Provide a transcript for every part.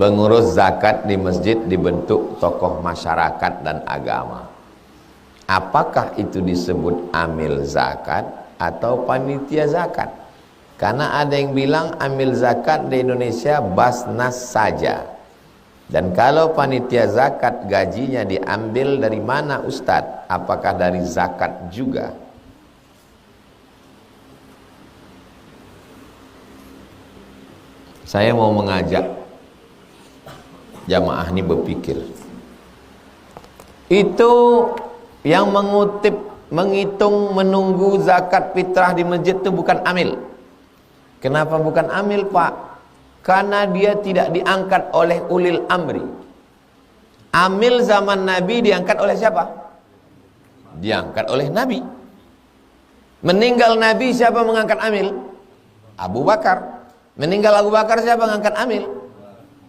Pengurus zakat di masjid dibentuk tokoh masyarakat dan agama. Apakah itu disebut amil zakat atau panitia zakat? Karena ada yang bilang amil zakat di Indonesia Basnas saja. Dan kalau panitia zakat gajinya diambil dari mana Ustadz? Apakah dari zakat juga? Saya mau mengajak jamaah ini berpikir. Itu yang menghitung, menunggu zakat fitrah di masjid itu bukan amil. Kenapa bukan amil, Pak? Karena dia tidak diangkat oleh ulil amri. Amil zaman Nabi diangkat oleh siapa? Diangkat oleh Nabi. Meninggal Nabi, siapa mengangkat amil? Abu Bakar. Meninggal Abu Bakar, siapa mengangkat amil?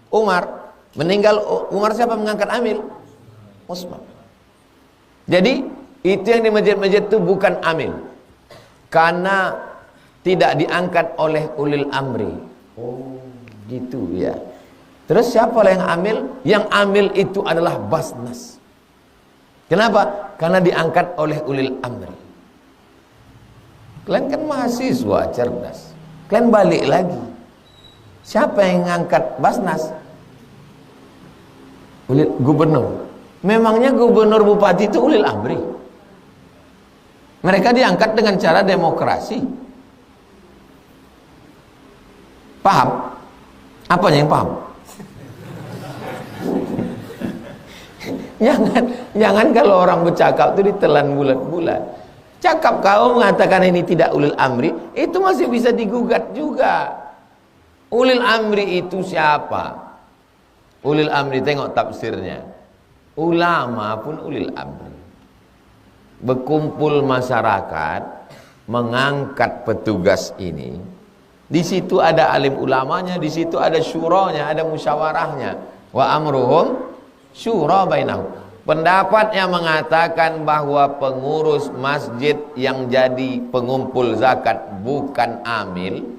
Umar. Meninggal Umar, siapa mengangkat amil? Utsman. Jadi itu yang di masjid-masjid itu bukan amil, karena tidak diangkat oleh ulil amri. Oh gitu ya. Terus siapa yang amil? Yang amil itu adalah Basnas. Kenapa? Karena diangkat oleh ulil amri. Kalian kan mahasiswa cerdas, kalian balik lagi. Siapa yang ngangkat Basnas? Gubernur. Memangnya gubernur bupati itu ulil amri? Mereka diangkat dengan cara demokrasi. Paham? Apanya yang paham? Jangan kalau orang bercakap itu ditelan bulat-bulat. Cakap kau mengatakan ini tidak ulil amri, itu masih bisa digugat juga. Ulil amri itu siapa? Ulil amri, tengok tafsirnya. Ulama pun ulil amri. Berkumpul masyarakat mengangkat petugas ini. Di situ ada alim ulamanya, di situ ada syuranya, ada musyawarahnya. Wa amruhum syura bainahum. Pendapat yang mengatakan bahwa pengurus masjid yang jadi pengumpul zakat bukan amil,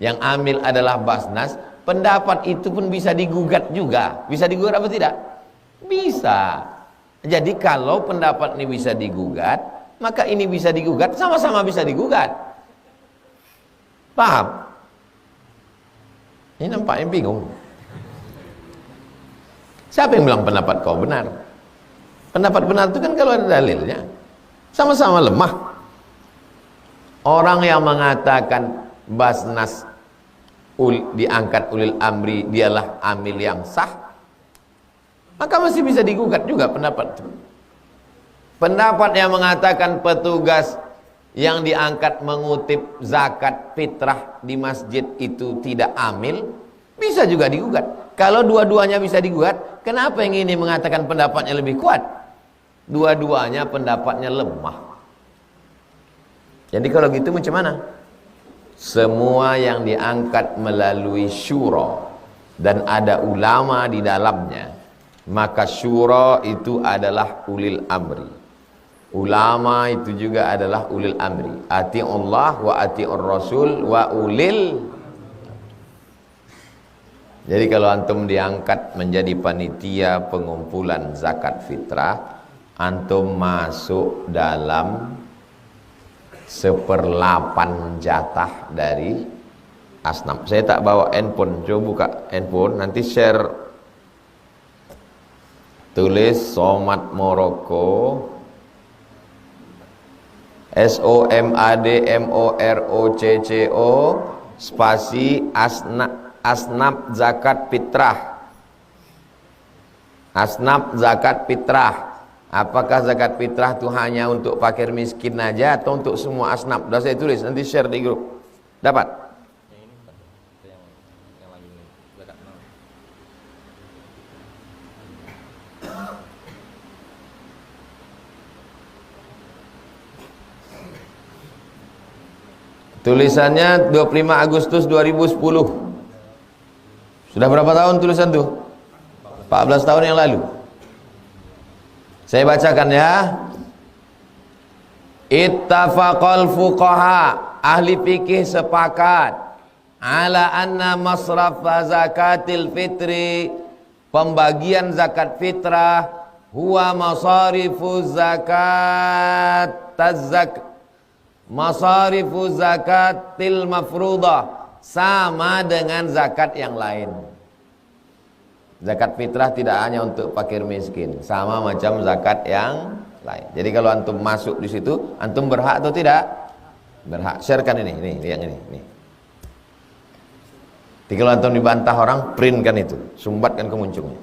yang amil adalah Basnas. Pendapat itu pun bisa digugat juga. Bisa digugat apa tidak? Bisa. Jadi kalau pendapat ini bisa digugat, maka ini bisa digugat, sama-sama bisa digugat. Paham? Ini nampaknya bingung. Siapa yang bilang pendapat kau benar? Pendapat benar itu kan kalau ada dalilnya. Sama-sama lemah. Orang yang mengatakan Basnas diangkat ulil amri, dialah amil yang sah, maka masih bisa digugat juga pendapat itu. Pendapat yang mengatakan petugas yang diangkat mengutip zakat fitrah di masjid itu tidak amil, bisa juga digugat. Kalau dua-duanya bisa digugat, kenapa yang ini mengatakan pendapatnya lebih kuat? Dua-duanya pendapatnya lemah. Jadi kalau gitu macam mana? Semua yang diangkat melalui syura dan ada ulama di dalamnya, maka syura itu adalah ulil amri. Ulama itu juga adalah ulil amri. Ati'ullah wa ati'ur rasul wa ulil. Jadi kalau antum diangkat menjadi panitia pengumpulan zakat fitrah, antum masuk dalam 1/8 jatah dari asnaf. Saya tak bawa handphone, coba buka handphone, nanti share. Tulis Somad Morocco, SOMADMOROCCO spasi asnaf zakat fitrah. Asnaf zakat fitrah. Apakah zakat fitrah itu hanya untuk fakir miskin aja atau untuk semua asnaf? Sudah saya tulis, nanti share di grup. Dapat? Yang lagi ini, zakat mal. Tulisannya 25 Agustus 2010. Sudah berapa tahun tulisan tuh? 14 tahun yang lalu. Saya bacakan ya. Ittafaqal fuqaha, ahli fikih sepakat ala anna masraf zakatil fitri, pembagian zakat fitrah, huwa masarifu zakat masarifu zakatil mafruḍah, sama dengan zakat yang lain. Zakat fitrah tidak hanya untuk fakir miskin, sama macam zakat yang lain. Jadi kalau antum masuk di situ, antum berhak atau tidak? Berhak. Sharekan ini yang ini. Jadi kalau antum dibantah orang, printkan itu, sumbatkan ke muncungnya.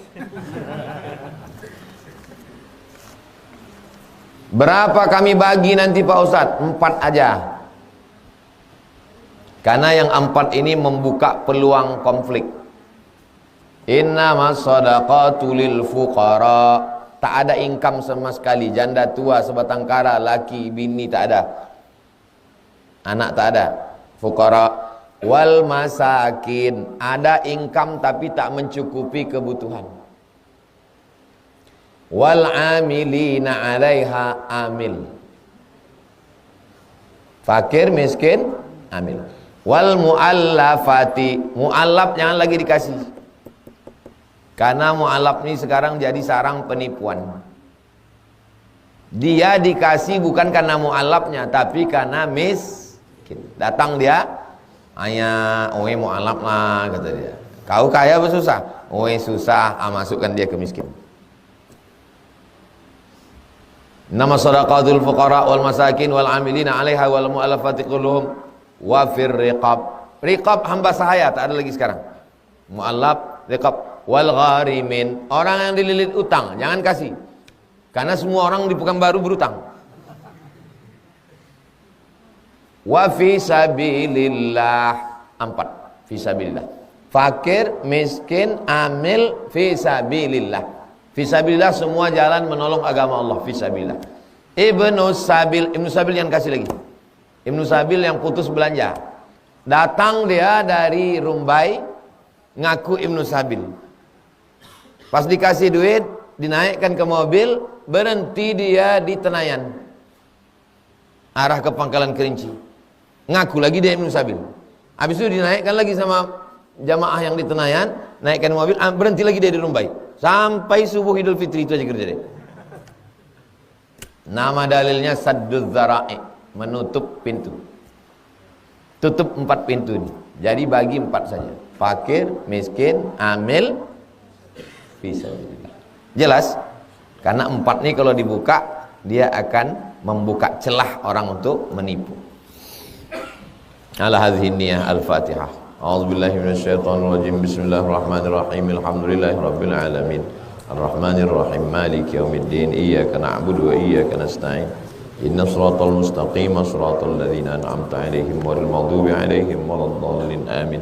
Berapa kami bagi nanti Pak Ustadz? 4 aja. Karena yang 4 ini membuka peluang konflik. Innamas shadaqatu lil fuqara. Tak ada income sama sekali. Janda tua, sebatang kara, laki, bini tak ada. Anak tak ada. Fuqara. Wal masakin. Ada income tapi tak mencukupi kebutuhan. Wal amilina 'alaiha amil. Fakir, miskin, amil. Wal muallafati. Muallaf jangan lagi dikasih. Karena muallaf ini sekarang jadi sarang penipuan. Dia dikasih bukan karena muallafnya, tapi karena miskin. Datang dia, ayah, oe muallaf lah, kata dia. Kau kaya apa susah? Oe susah, masukkan dia ke miskin. Nama sadaqatul fuqara wal masakin wal amilina 'alaiha wal mu'allafati quluhum wa fir riqab. Riqab hamba sahaya, tak ada lagi sekarang. Mu'allaf, riqab, wal gharimin, orang yang dililit utang, jangan kasih. Karena semua orang di Pekanbaru berutang. Wa fi sabilillah, 4, fi sabilillah. Fakir, miskin, amil, fi sabilillah. Fisabilillah semua jalan menolong agama Allah. Fisabilillah. Ibnu Sabil yang kasih lagi. Ibnu Sabil yang putus belanja. Datang dia dari Rumbai, ngaku Ibnu Sabil. Pas dikasih duit, dinaikkan ke mobil, berhenti dia di Tenayan, arah ke Pangkalan Kerinci. Ngaku lagi dia Ibnu Sabil. Habis itu dinaikkan lagi sama jamaah yang di Tenayan, naikkan mobil, berhenti lagi dia di Rumbai. Sampai subuh Idul Fitri, itu aja kerja dia. Nama dalilnya sadduz zara'i, menutup pintu. Tutup 4 pintu ini. Jadi bagi 4 saja. Fakir, miskin, amil, fisabilillah. Jelas? Karena 4 ini kalau dibuka, dia akan membuka celah orang untuk menipu. Ala hadhihi niyyah al-Fatihah. A'udzubillahi minasyaitonirrajim. Bismillahirrahmanirrahim. Alhamdulillahirabbil alamin. Arrahmanirrahim. Maliki yaumiddin. Iyyaka na'budu wa iyyaka nasta'in. Ihdinas shiratal mustaqim, shiratal ladzina an'amta 'alaihim ghairil maghdubi 'alaihim waladdallin. Amin.